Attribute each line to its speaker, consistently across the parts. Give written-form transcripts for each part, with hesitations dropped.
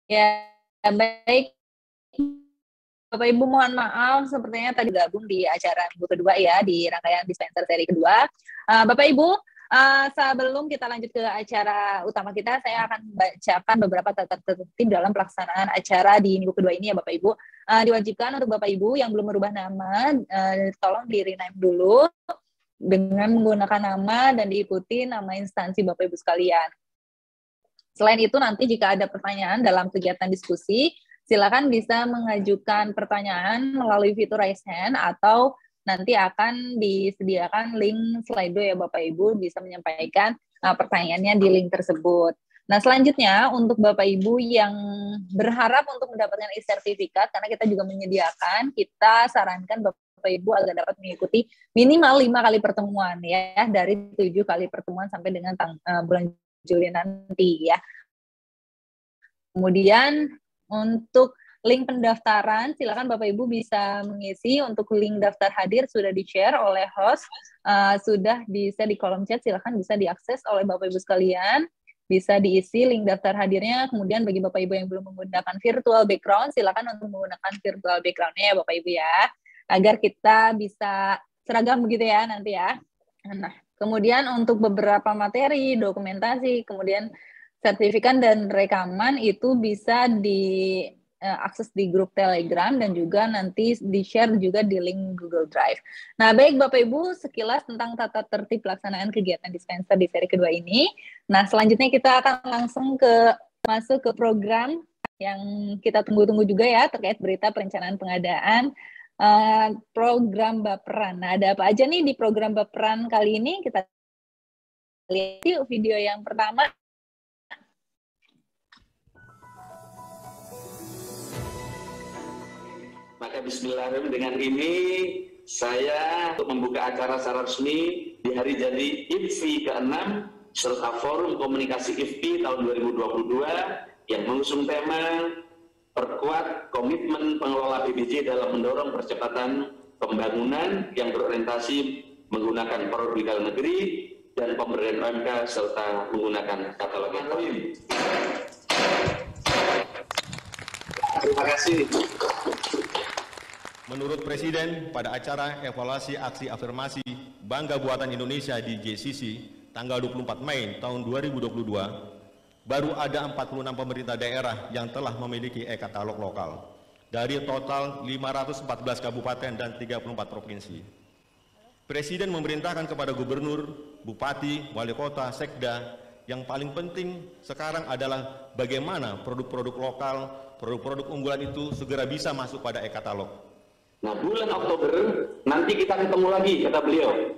Speaker 1: Ya, baik. Bapak Ibu mohon maaf, sepertinya tadi gabung di acara minggu kedua ya, di rangkaian dispenser seri kedua. Bapak Ibu, sebelum kita lanjut ke acara utama kita, saya akan bacakan beberapa tata tertib dalam pelaksanaan acara di minggu kedua ini ya Bapak Ibu. Diwajibkan untuk Bapak Ibu yang belum merubah nama, tolong di-rename dulu dengan menggunakan nama dan diikuti nama instansi Bapak Ibu sekalian. Selain itu, nanti jika ada pertanyaan dalam kegiatan diskusi, silakan bisa mengajukan pertanyaan melalui fitur raise hand atau nanti akan disediakan link Slido ya Bapak Ibu bisa menyampaikan pertanyaannya di link tersebut. Nah, selanjutnya untuk Bapak Ibu yang berharap untuk mendapatkan e-sertifikat, karena kita juga menyediakan, kita sarankan Bapak Ibu agar dapat mengikuti minimal 5 kali pertemuan ya, dari 7 kali pertemuan sampai dengan bulan Juli nanti ya. Kemudian untuk link pendaftaran, silakan Bapak Ibu bisa mengisi. Untuk link daftar hadir sudah di-share oleh host, sudah bisa di kolom chat, silakan bisa diakses oleh Bapak Ibu sekalian. Bisa diisi link daftar hadirnya. Kemudian bagi Bapak Ibu yang belum menggunakan virtual background, silakan untuk menggunakan virtual background-nya ya Bapak Ibu ya, agar kita bisa seragam begitu ya nanti ya. Nah, kemudian untuk beberapa materi, dokumentasi, kemudian sertifikat dan rekaman itu bisa diakses di grup Telegram dan juga nanti di-share juga di link Google Drive. Nah, baik Bapak Ibu, sekilas tentang tata tertib pelaksanaan kegiatan dispenser di seri kedua ini. Nah, selanjutnya kita akan langsung masuk ke program yang kita tunggu-tunggu juga ya, terkait berita perencanaan pengadaan program Baperan. Nah, ada apa aja nih di program Baperan kali ini? Kita lihat yuk video yang pertama.
Speaker 2: Maka bismillahirrahmanirrahim, dengan ini saya untuk membuka acara secara resmi di hari jadi IFPI ke-6 serta Forum Komunikasi IFPI tahun 2022 yang mengusung tema perkuat komitmen pengelola BPJ dalam mendorong percepatan pembangunan yang berorientasi menggunakan produk dalam negeri dan pemberdayaan UMK serta menggunakan katalog ekonomi. Terima kasih.
Speaker 3: Menurut Presiden, pada acara evaluasi aksi afirmasi Bangga Buatan Indonesia di GCC tanggal 24 Mei tahun 2022, baru ada 46 pemerintah daerah yang telah memiliki e-katalog lokal dari total 514 kabupaten dan 34 provinsi. Presiden memerintahkan kepada gubernur, bupati, wali kota, sekda, yang paling penting sekarang adalah bagaimana produk-produk lokal, produk-produk unggulan itu segera bisa masuk pada e-katalog.
Speaker 2: Nah, bulan Oktober nanti kita ketemu lagi, kata beliau.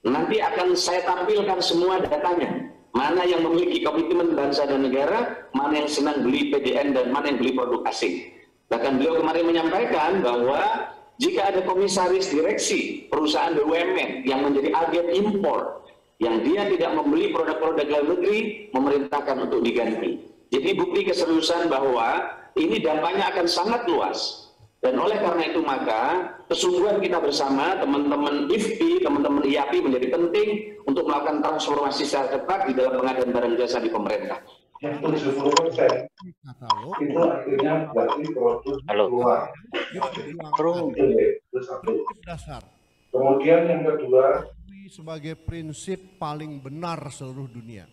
Speaker 2: Nanti akan saya tampilkan semua datanya. Mana yang memiliki komitmen bangsa dan negara, mana yang senang beli PDN dan mana yang beli produk asing. Bahkan beliau kemarin menyampaikan bahwa jika ada komisaris direksi perusahaan BUMN yang menjadi agen impor, yang dia tidak membeli produk-produk dalam negeri, memerintahkan untuk diganti. Jadi bukti keseriusan bahwa ini dampaknya akan sangat luas. Dan oleh karena itu maka kesungguhan kita bersama teman-teman IFPI, teman-teman IAPI menjadi penting untuk melakukan transformasi secara cepat di dalam pengadaan barang jasa di pemerintah.
Speaker 4: Yang 70% itu artinya berarti produk luar. Itu satu.
Speaker 5: Dasar.
Speaker 4: Kemudian yang kedua,
Speaker 5: sebagai prinsip paling benar seluruh dunia.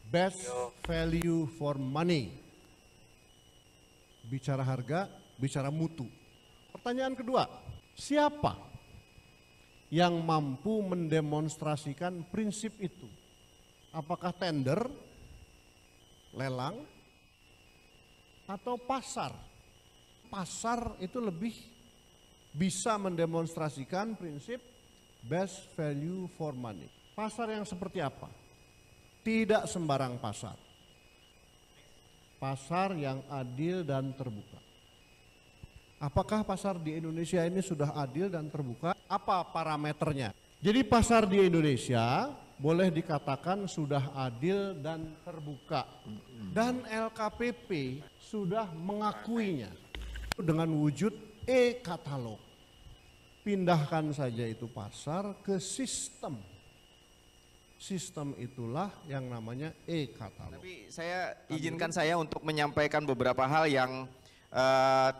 Speaker 5: Best value for money. Bicara harga, bicara mutu. Pertanyaan kedua, siapa yang mampu mendemonstrasikan prinsip itu? Apakah tender, lelang, atau pasar? Pasar itu lebih bisa mendemonstrasikan prinsip best value for money. Pasar yang seperti apa? Tidak sembarang pasar. Pasar yang adil dan terbuka. Apakah pasar di Indonesia ini sudah adil dan terbuka? Apa parameternya? Jadi pasar di Indonesia boleh dikatakan sudah adil dan terbuka. Dan LKPP sudah mengakuinya dengan wujud e-katalog. Pindahkan saja itu pasar ke sistem sistem itulah yang namanya e-katalog.
Speaker 6: Tapi izinkan saya untuk menyampaikan beberapa hal yang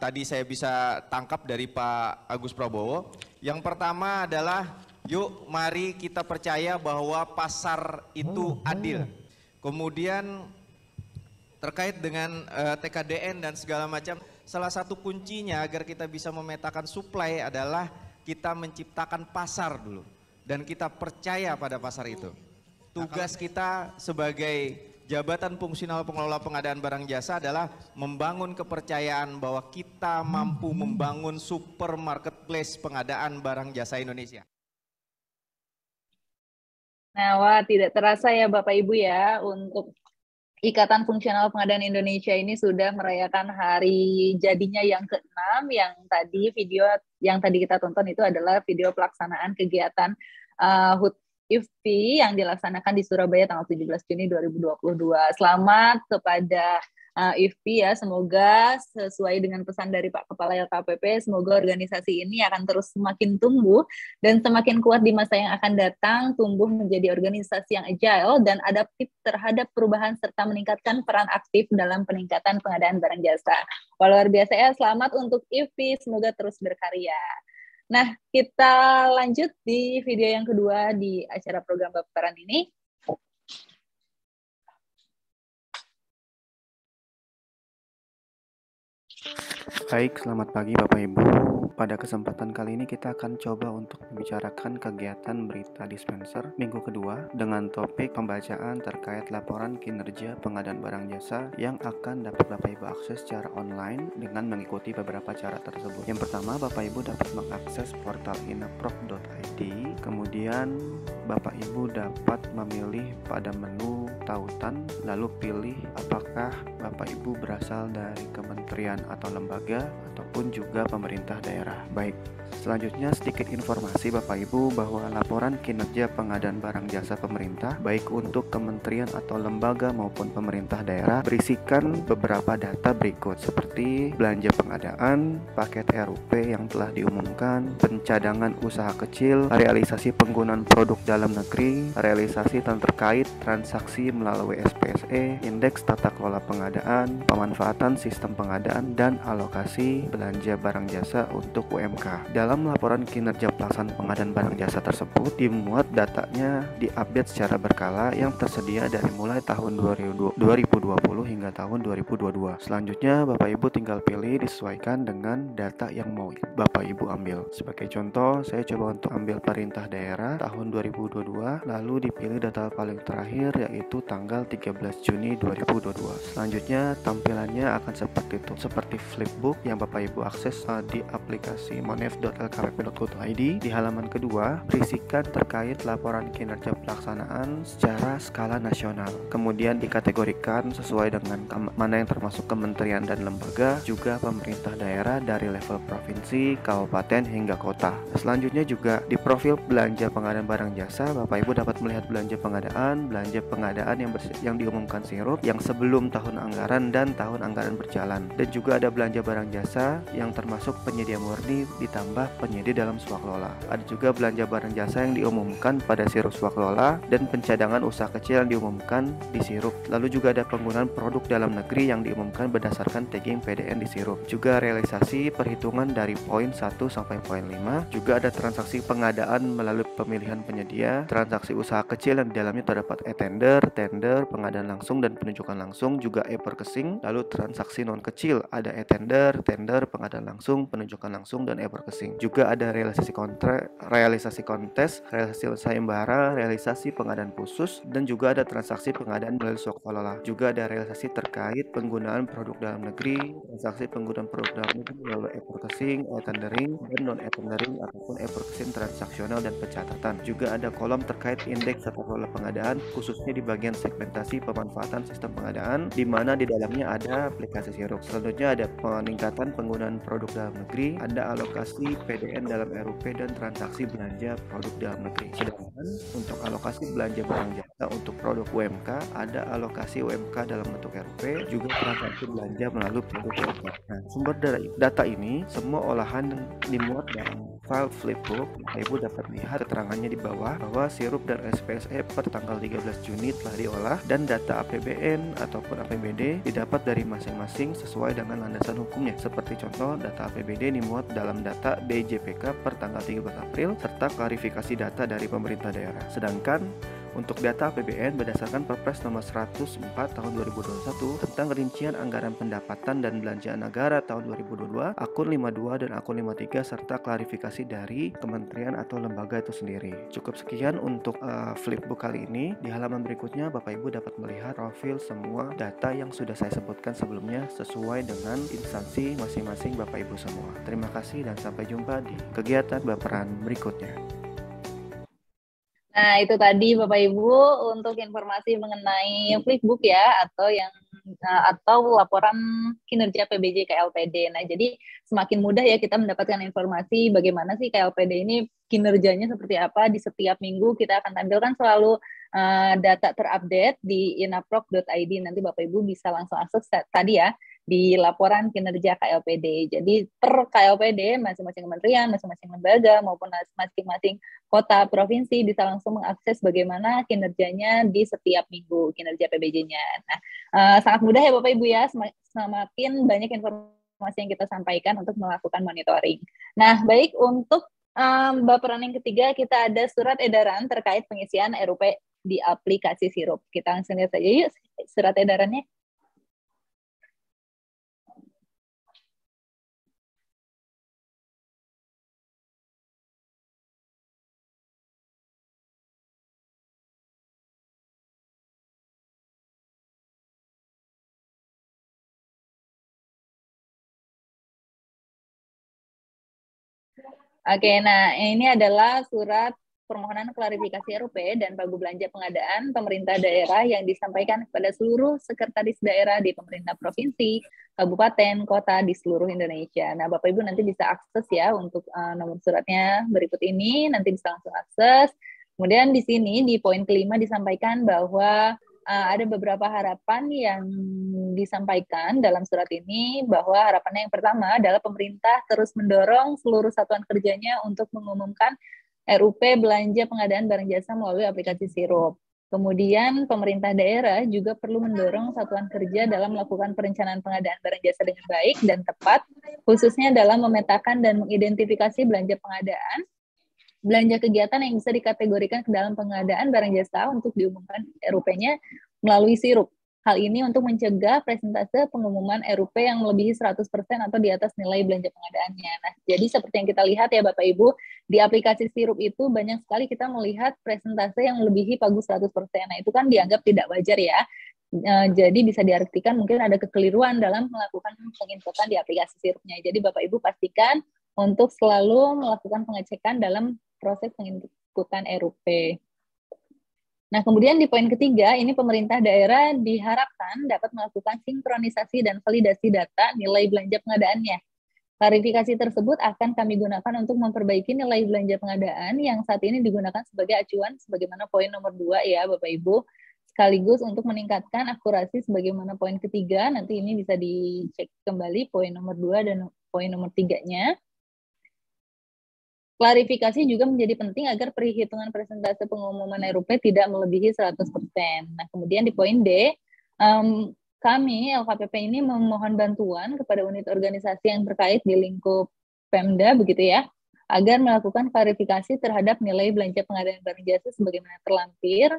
Speaker 6: tadi saya bisa tangkap dari Pak Agus Prabowo. Yang pertama adalah yuk mari kita percaya bahwa pasar itu adil. Kemudian terkait dengan TKDN dan segala macam, salah satu kuncinya agar kita bisa memetakan supply adalah kita menciptakan pasar dulu. Dan kita percaya pada pasar itu. Tugas kita sebagai jabatan fungsional pengelola pengadaan barang jasa adalah membangun kepercayaan bahwa kita mampu membangun super marketplace pengadaan barang jasa Indonesia.
Speaker 1: Nah, wah, tidak terasa ya Bapak Ibu ya, untuk Ikatan Fungsional Pengadaan Indonesia ini sudah merayakan hari jadinya yang ke-6, yang tadi video yang tadi kita tonton itu adalah video pelaksanaan kegiatan HUT IFPI yang dilaksanakan di Surabaya tanggal 17 Juni 2022. Selamat kepada IFPI ya, semoga sesuai dengan pesan dari Pak Kepala LKPP, semoga organisasi ini akan terus semakin tumbuh dan semakin kuat di masa yang akan datang, tumbuh menjadi organisasi yang agile dan adaptif terhadap perubahan serta meningkatkan peran aktif dalam peningkatan pengadaan barang jasa. Wah, luar biasa ya, selamat untuk IFPI, semoga terus berkarya. Nah, kita lanjut di video yang kedua di acara program Baperan ini.
Speaker 7: Baik, selamat pagi Bapak Ibu. Pada kesempatan kali ini kita akan coba untuk membicarakan kegiatan berita dispenser minggu kedua dengan topik pembacaan terkait laporan kinerja pengadaan barang jasa yang akan dapat Bapak Ibu akses secara online dengan mengikuti beberapa cara tersebut. Yang pertama, Bapak Ibu dapat mengakses portal inaprok.id, kemudian Bapak Ibu dapat memilih pada menu tautan, lalu pilih apakah Bapak Ibu berasal dari kementerian atau lembaga ataupun juga pemerintah daerah. Baik, selanjutnya sedikit informasi Bapak Ibu bahwa laporan kinerja pengadaan barang jasa pemerintah baik untuk kementerian atau lembaga maupun pemerintah daerah berisikan beberapa data berikut seperti belanja pengadaan, paket RUP yang telah diumumkan, pencadangan usaha kecil, realisasi penggunaan produk dalam negeri, realisasi terkait transaksi melalui SPSE, indeks tata kelola pengadaan, pemanfaatan sistem pengadaan, dan alokasi belanja barang jasa untuk UMK. Dalam laporan kinerja pelaksanaan pengadaan barang jasa tersebut dimuat datanya diupdate secara berkala yang tersedia dari mulai tahun 2020 hingga tahun 2022. Selanjutnya Bapak Ibu tinggal pilih disesuaikan dengan data yang mau Bapak Ibu ambil. Sebagai contoh, saya coba untuk ambil perintah daerah tahun 2022, lalu dipilih data paling terakhir yaitu tanggal 13 Juni 2022. Selanjutnya tampilannya akan seperti itu, seperti flipbook yang Bapak Ibu akses di aplikasi monef.lkpp.go.id. Di halaman kedua berisikan terkait laporan kinerja pelaksanaan secara skala nasional, kemudian dikategorikan sesuai dengan mana yang termasuk kementerian dan lembaga, juga pemerintah daerah dari level provinsi, kabupaten hingga kota. Selanjutnya juga di profil belanja pengadaan barang jasa, Bapak Ibu dapat melihat belanja pengadaan yang diumumkan sirup yang sebelum tahun anggaran dan tahun anggaran berjalan, dan juga ada belanja barang jasa yang termasuk penyedia murni ditambah penyedia dalam swaklola. Ada juga belanja barang jasa yang diumumkan pada sirup swaklola dan pencadangan usaha kecil yang diumumkan di sirup. Lalu juga ada penggunaan produk dalam negeri yang diumumkan berdasarkan tagging PDN di sirup. Juga realisasi perhitungan dari poin 1 sampai poin 5. Juga ada transaksi pengadaan melalui pemilihan penyedia, transaksi usaha kecil yang di dalamnya terdapat e-tender, tender, pengadaan langsung dan penunjukan langsung, juga e-purchasing. Lalu transaksi non kecil ada e-tender, tender, pengadaan langsung, penunjukan langsung, dan e-purchasing. Juga ada realisasi kontes, realisasi sayembara, realisasi pengadaan khusus, dan juga ada transaksi pengadaan melalui swaklola. Juga ada realisasi terkait penggunaan produk dalam negeri, transaksi penggunaan produk dalam negeri melalui e-purchasing, e-tendering, dan non-e-tendering ataupun e-purchasing transaksional dan pencatatan. Juga ada kolom terkait indeks tata kelola pengadaan, khususnya di bagian segmentasi pemanfaatan sistem pengadaan, di mana di dalamnya ada aplikasi sirup. Selanjutnya ada peningkatan penggunaan produk dalam negeri, ada alokasi PDN dalam RUP dan transaksi belanja produk dalam negeri. Sedangkan untuk alokasi belanja barang jasa untuk produk UMK, ada alokasi UMK dalam bentuk RUP, juga transaksi belanja melalui produk UMK. Nah, sumber dari data ini semua olahan dimuat dalam file flipbook, Ibu dapat lihat keterangannya di bawah bahwa sirup dan SPSE per tanggal 13 Juni telah diolah dan data APBN ataupun APBD didapat dari masing-masing sesuai dengan landasan hukumnya. Seperti contoh, data APBD dimuat dalam data DJPK per tanggal 13 April serta klarifikasi data dari pemerintah daerah. Sedangkan untuk data APBN berdasarkan Perpres nomor 104 tahun 2021 tentang rincian anggaran pendapatan dan belanjaan negara tahun 2022, akun 52 dan akun 53 serta klarifikasi dari kementerian atau lembaga itu sendiri. Cukup sekian untuk flipbook kali ini. Di halaman berikutnya Bapak Ibu dapat melihat profil semua data yang sudah saya sebutkan sebelumnya sesuai dengan instansi masing-masing Bapak Ibu semua. Terima kasih dan sampai jumpa di kegiatan baperan berikutnya.
Speaker 1: Nah, itu tadi Bapak Ibu untuk informasi mengenai flipbook ya, atau laporan kinerja PBJ KLPD. Nah, jadi semakin mudah ya kita mendapatkan informasi bagaimana sih KLPD ini kinerjanya seperti apa. Di setiap minggu kita akan tampilkan selalu data terupdate di inaprok.id. Nanti Bapak Ibu bisa langsung akses tadi ya di laporan kinerja KLPD. Jadi per KLPD, masing-masing kementerian, masing-masing lembaga, maupun masing-masing kota, provinsi bisa langsung mengakses bagaimana kinerjanya di setiap minggu, kinerja PBJ-nya. Nah, sangat mudah ya Bapak Ibu ya, semakin banyak informasi yang kita sampaikan untuk melakukan monitoring. Nah, baik, untuk baperan yang ketiga, kita ada surat edaran terkait pengisian RUP di aplikasi Sirup. Kita langsung lihat saja yuk surat edarannya. Oke, nah ini adalah surat permohonan klarifikasi RUP dan pagu belanja pengadaan pemerintah daerah yang disampaikan kepada seluruh sekretaris daerah di pemerintah provinsi, kabupaten, kota di seluruh Indonesia. Nah, Bapak Ibu nanti bisa akses ya untuk nomor suratnya berikut ini, nanti bisa langsung akses. Kemudian di sini di poin kelima disampaikan bahwa ada beberapa harapan yang disampaikan dalam surat ini, bahwa harapannya yang pertama adalah pemerintah terus mendorong seluruh satuan kerjanya untuk mengumumkan RUP belanja pengadaan barang jasa melalui aplikasi Sirup. Kemudian pemerintah daerah juga perlu mendorong satuan kerja dalam melakukan perencanaan pengadaan barang jasa dengan baik dan tepat, khususnya dalam memetakan dan mengidentifikasi belanja pengadaan, belanja kegiatan yang bisa dikategorikan ke dalam pengadaan barang jasa untuk diumumkan RUP-nya melalui Sirup. Hal ini untuk mencegah presentase pengumuman RUP yang melebihi 100% atau di atas nilai belanja pengadaannya. Nah, jadi seperti yang kita lihat ya Bapak Ibu, di aplikasi Sirup itu banyak sekali kita melihat presentase yang melebihi pagu 100%. Nah, itu kan dianggap tidak wajar ya. Jadi bisa diartikan mungkin ada kekeliruan dalam melakukan penginputan di aplikasi Sirupnya. Jadi Bapak Ibu pastikan untuk selalu melakukan pengecekan dalam proses penginputan RUP. Nah, kemudian di poin ketiga, ini pemerintah daerah diharapkan dapat melakukan sinkronisasi dan validasi data nilai belanja pengadaannya. Klarifikasi tersebut akan kami gunakan untuk memperbaiki nilai belanja pengadaan yang saat ini digunakan sebagai acuan sebagaimana poin nomor 2 ya Bapak Ibu. Sekaligus untuk meningkatkan akurasi sebagaimana poin ketiga, nanti ini bisa dicek kembali poin nomor 2 dan poin nomor 3-nya. Klarifikasi juga menjadi penting agar perhitungan presentase pengumuman RUP tidak melebihi 100%. Nah, kemudian di poin D, kami LKPP ini memohon bantuan kepada unit organisasi yang terkait di lingkup Pemda, begitu ya, agar melakukan klarifikasi terhadap nilai belanja pengadaan barang jasa sebagaimana terlampir.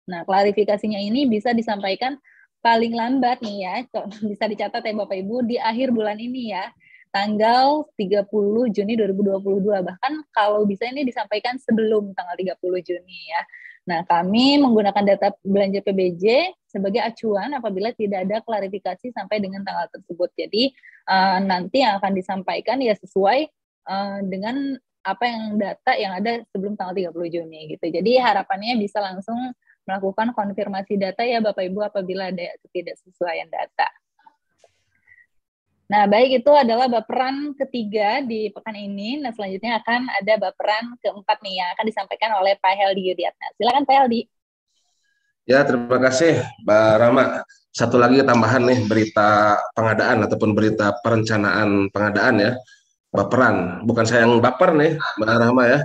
Speaker 1: Nah, klarifikasinya ini bisa disampaikan paling lambat nih ya, bisa dicatat ya Bapak Ibu, di akhir bulan ini ya, tanggal 30 Juni 2022. Bahkan kalau bisa ini disampaikan sebelum tanggal 30 Juni ya. Nah, kami menggunakan data belanja PBJ sebagai acuan apabila tidak ada klarifikasi sampai dengan tanggal tersebut. Jadi nanti yang akan disampaikan ya sesuai dengan apa yang data yang ada sebelum tanggal 30 Juni gitu. Jadi harapannya bisa langsung melakukan konfirmasi data ya Bapak Ibu apabila ada ketidaksesuaian data. Nah, baik, itu adalah baperan ketiga di pekan ini. Nah, selanjutnya akan ada baperan keempat nih yang akan disampaikan oleh Pak Heldi Yudiatna. Silakan Pak Heldi.
Speaker 8: Ya, terima kasih Mbak Rama. Satu lagi tambahan nih, berita pengadaan ataupun berita perencanaan pengadaan ya. baperan. Bukan saya yang baper nih, Mbak Rahma ya.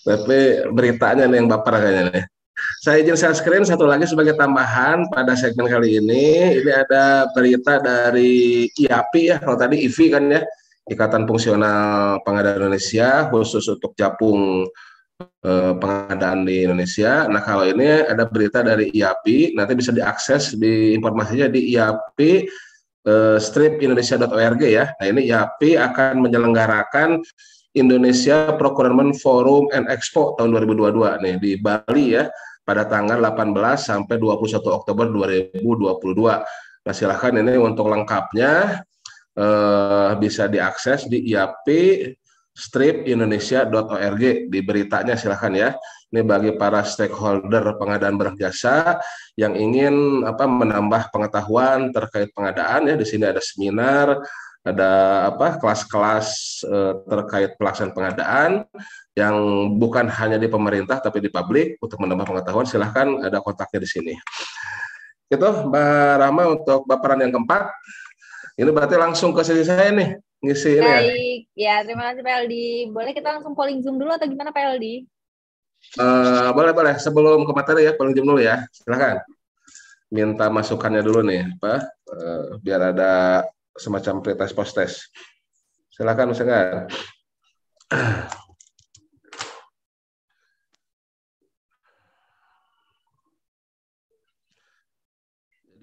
Speaker 8: Tapi beritanya nih yang baper kayaknya nih. Saya izin share screen satu lagi sebagai tambahan pada segmen kali ini. Ini ada berita dari IAPI ya, kalau tadi IFI kan ya, Ikatan Fungsional Pengadaan Indonesia, khusus untuk Japung pengadaan di Indonesia. Nah, kalau ini ada berita dari IAPI, nanti bisa diakses di informasinya di IAPI stripindonesia.org ya. Nah, ini IAPI akan menyelenggarakan Indonesia Procurement Forum and Expo tahun 2022 nih di Bali ya, pada tanggal 18 sampai 21 Oktober 2022. Nah, silahkan ini untuk lengkapnya bisa diakses di IAPI stripindonesia.org, di beritanya silahkan ya. Ini bagi para stakeholder pengadaan barang jasa yang ingin menambah pengetahuan terkait pengadaan ya. Di sini ada seminar, ada kelas-kelas terkait pelaksanaan pengadaan yang bukan hanya di pemerintah tapi di publik. Untuk menambah pengetahuan silahkan, ada kontaknya di sini. Itu Mbak Rama untuk paparan yang keempat. Ini berarti langsung ke sesi saya nih, ngisi ini ya.
Speaker 1: Baik, ya terima kasih Pak Eldi. Boleh kita langsung polling Zoom dulu atau gimana Pak Eldi?
Speaker 8: Boleh. Sebelum ke materi ya, polling Zoom dulu ya. Silakan. Minta masukannya dulu nih, biar ada semacam pretest post-test. Silakan, misalkan.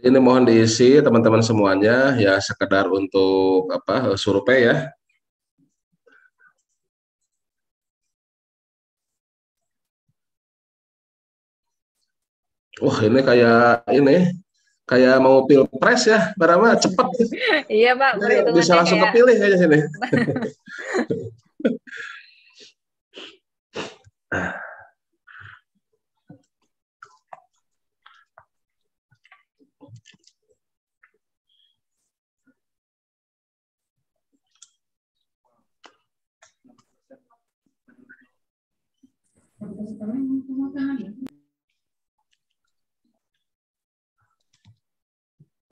Speaker 8: Ini mohon diisi teman-teman semuanya ya, sekedar untuk survei ya. Wah, ini kayak mau pilpres ya, Barama cepet.
Speaker 1: Iya Pak,
Speaker 8: bisa langsung kepilih kayaknya sini.